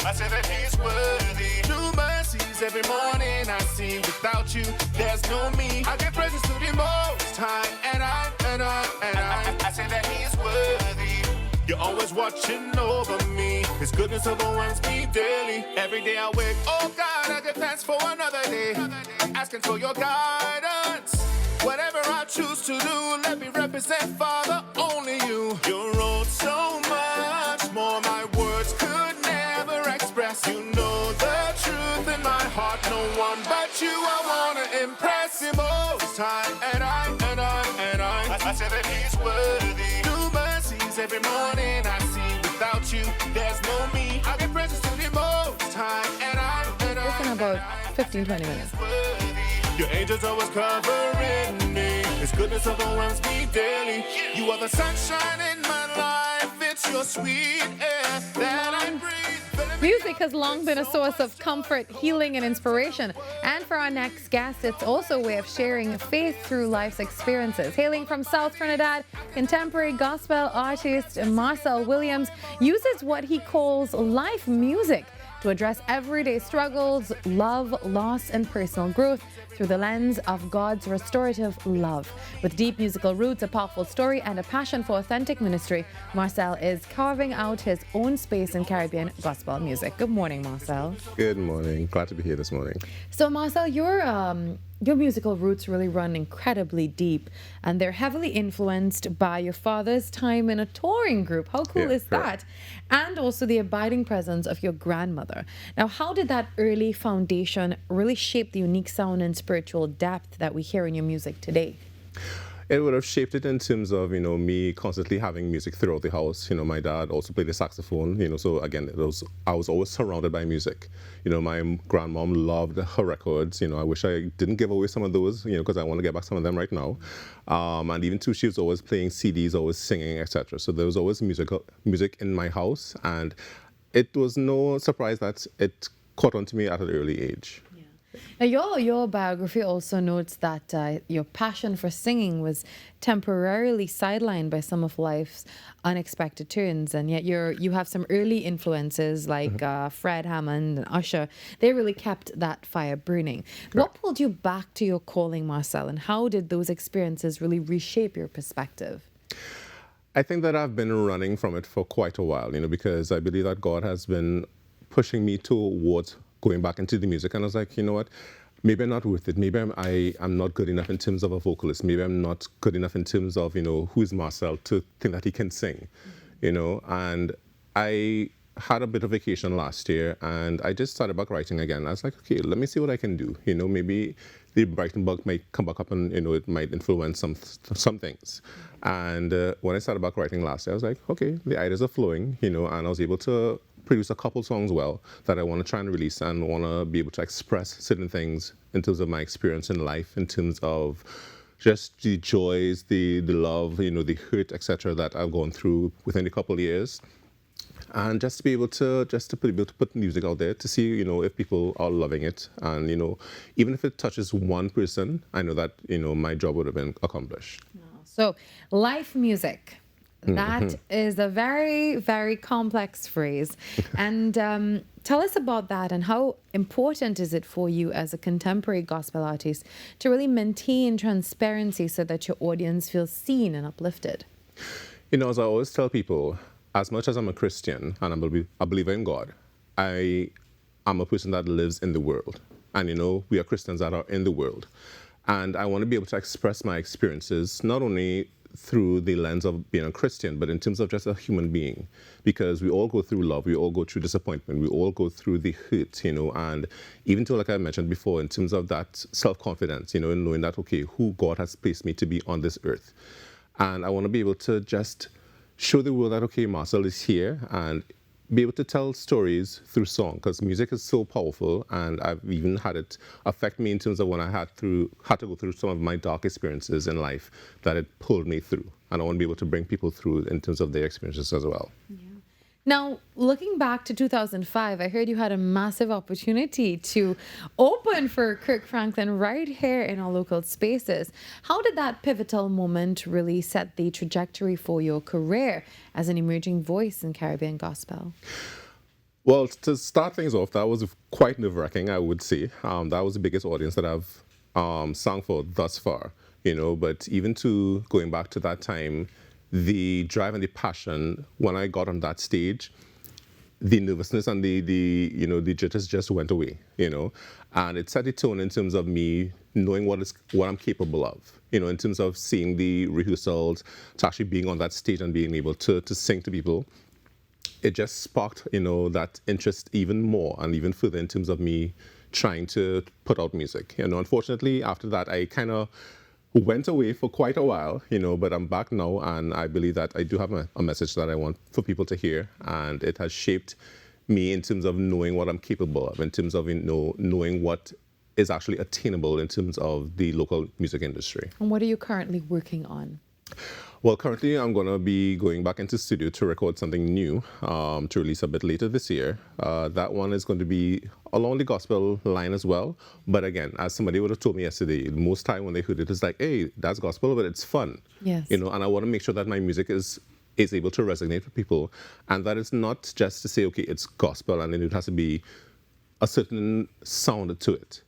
I say that he's worthy. New mercies every morning I see. Without you, there's no me. I give presence to the Most High, and I say that he's worthy. You're always watching over me. His goodness overwhelms me daily. Every day I wake, oh God, I give thanks for another day. Asking for your guidance. Whatever I choose to do, let me represent, Father, only you. You wrote so much more my words could never express. You know the truth in my heart, no one but you I wanna impress. The Most High, and I say that he's worthy. New mercies every morning I see. Without you, there's no me. I give presence to the Most High, It's in about 15-20 minutes. Your angels always covering me. His goodness overwhelms me daily. You are the sunshine in my life. It's your sweet air that I breathe. Music has long been a source of comfort, healing, and inspiration. And for our next guest, it's also a way of sharing faith through life's experiences. Hailing from South Trinidad, contemporary gospel artist Marcel Williams uses what he calls life music to address everyday struggles, love, loss, and personal growth through the lens of God's restorative love. With deep musical roots, a powerful story, and a passion for authentic ministry, Marcel is carving out his own space in Caribbean gospel music. Good morning, Marcel. Good morning. Glad to be here this morning. So, Marcel, your musical roots really run incredibly deep, and they're heavily influenced by your father's time in a touring group. How cool is that? And also the abiding presence of your grandmother. Now, how did that early foundation really shape the unique sound and spiritual depth that we hear in your music today? It would have shaped it in terms of, me constantly having music throughout the house. My dad also played the saxophone, so again, I was always surrounded by music. My grandmom loved her records. I wish I didn't give away some of those, because I want to get back some of them right now. And even too, she was always playing CDs, always singing, etc. So there was always music in my house, and it was no surprise that it caught on to me at an early age. Now, your biography also notes that your passion for singing was temporarily sidelined by some of life's unexpected turns, and yet you have some early influences like Fred Hammond and Usher. They really kept that fire burning. Correct. What pulled you back to your calling, Marcel, and how did those experiences really reshape your perspective? I think that I've been running from it for quite a while, because I believe that God has been pushing me towards going back into the music, and I was like, you know what, maybe I'm not worth it. Maybe I'm not good enough in terms of a vocalist. Maybe I'm not good enough in terms of, who's Marcel to think that he can sing, And I had a bit of vacation last year, and I just started back writing again. I was like, okay, let me see what I can do. Maybe the Brighton bug might come back up, and it might influence some things. And when I started back writing last year, I was like, okay, the ideas are flowing, and I was able to produce a couple songs that I want to try and release, and want to be able to express certain things in terms of my experience in life, in terms of just the joys, the love, the hurt, etc. that I've gone through within a couple of years. And just to be able to put music out there to see, if people are loving it, and even if it touches one person, I know that my job would have been accomplished. So, life music. That is a very, very complex phrase. And tell us about that, and how important is it for you as a contemporary gospel artist to really maintain transparency so that your audience feels seen and uplifted? As I always tell people, as much as I'm a Christian and I'm a believer in God, I am a person that lives in the world. And, we are Christians that are in the world. And I want to be able to express my experiences, not only through the lens of being a Christian, but in terms of just a human being, because we all go through love, we all go through disappointment, we all go through the hurt, and even to, like I mentioned before, in terms of that self-confidence, in knowing that, okay, who God has placed me to be on this earth. And I want to be able to just show the world that, okay, Marcel is here, and be able to tell stories through song, because music is so powerful, and I've even had it affect me in terms of when I had to go through some of my dark experiences in life, that it pulled me through. And I want to be able to bring people through in terms of their experiences as well. Yeah. Now, looking back to 2005, I heard you had a massive opportunity to open for Kirk Franklin right here in our local spaces. How did that pivotal moment really set the trajectory for your career as an emerging voice in Caribbean gospel? Well, to start things off, that was quite nerve-wracking, I would say. That was the biggest audience that I've sung for thus far, But even to going back to that time, the drive and the passion when I got on that stage, the nervousness and the jitters just went away, and it set the tone in terms of me knowing what I'm capable of, in terms of seeing the rehearsals, to actually being on that stage and being able to sing to people. It just sparked, that interest even more and even further in terms of me trying to put out music. Unfortunately, after that, I kind of went away for quite a while, but I'm back now, and I believe that I do have a message that I want for people to hear, and it has shaped me in terms of knowing what I'm capable of, in terms of knowing what is actually attainable in terms of the local music industry. And what are you currently working on? Well, currently I'm going to be going back into studio to record something new to release a bit later this year. That one is going to be along the gospel line as well. But again, as somebody would have told me yesterday, most time when they heard it, it's like, hey, that's gospel, but it's fun. Yes. And I want to make sure that my music is able to resonate with people. And that it's not just to say, okay, it's gospel and then it has to be a certain sound to it.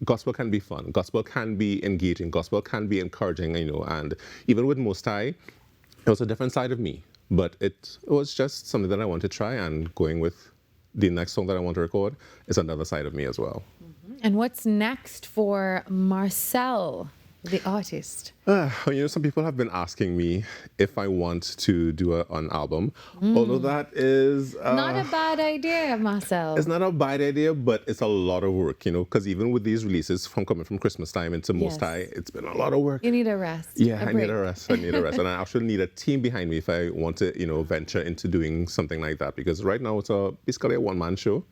Gospel can be fun. Gospel can be engaging. Gospel can be encouraging, and even with Most High, it was a different side of me. But it was just something that I want to try, and going with the next song that I want to record is another side of me as well. Mm-hmm. And what's next for Marcel, the artist? Some people have been asking me if I want to do an album, although that is... not a bad idea, Marcel. It's not a bad idea, but it's a lot of work, because even with these releases coming from Christmas time into Most High, it's been a lot of work. You need a rest. Yeah, I need a rest. And I actually need a team behind me if I want to, venture into doing something like that, because right now it's basically a one-man show.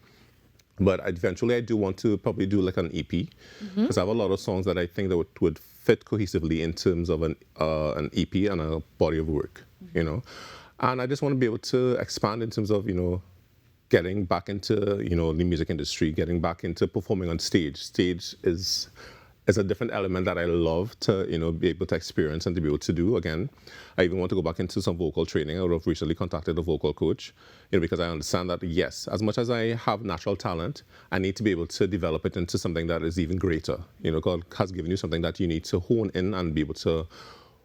But eventually I do want to probably do like an EP, because I have a lot of songs that I think that would fit cohesively in terms of an EP and a body of work, And I just want to be able to expand in terms of, getting back into, the music industry, getting back into performing on stage. Stage is a different element that I love to, be able to experience and to be able to do again. I even want to go back into some vocal training. I would have recently contacted a vocal coach, because I understand that, yes, as much as I have natural talent, I need to be able to develop it into something that is even greater. God has given you something that you need to hone in and be able to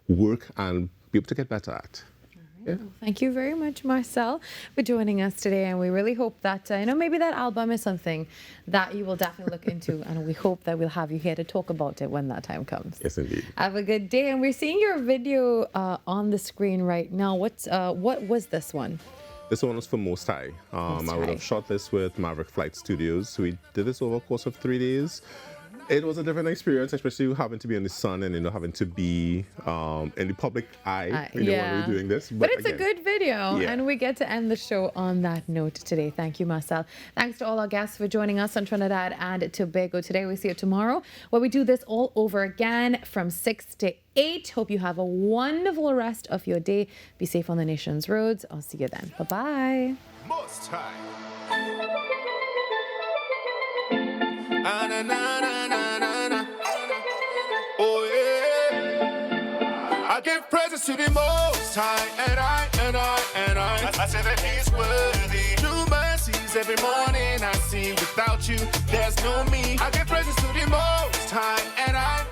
work and be able to get better at. Yeah. Well, thank you very much, Marcel, for joining us today. And we really hope that, maybe that album is something that you will definitely look into. And we hope that we'll have you here to talk about it when that time comes. Yes, indeed. Have a good day. And we're seeing your video on the screen right now. What was this one? This one was for Most High. I would have shot this with Maverick Flight Studios. We did this over a course of 3 days. It was a different experience, especially having to be in the sun and having to be in the public eye when we're doing this. But it's again, a good video, and we get to end the show on that note today. Thank you, Marcel. Thanks to all our guests for joining us on Trinidad and Tobago today. We see you tomorrow, where we do this all over again from 6 to 8. Hope you have a wonderful rest of your day. Be safe on the nation's roads. I'll see you then. Bye-bye. Most High. Oh yeah, I give presents to the Most High, and I say that He's worthy. New mercies every morning I see. Without you, there's no me. I give presents to the Most High, and I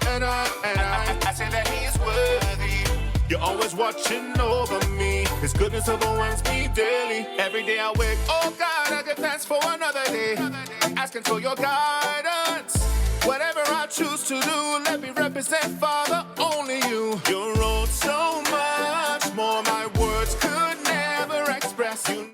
say that He's worthy. You're always watching over me. His goodness overwhelms me daily. Every day I wake, oh God, I give thanks for another day. Asking for your guidance. Whatever I choose to do, let me represent, Father, only you. You wrote so much more my words could never express. You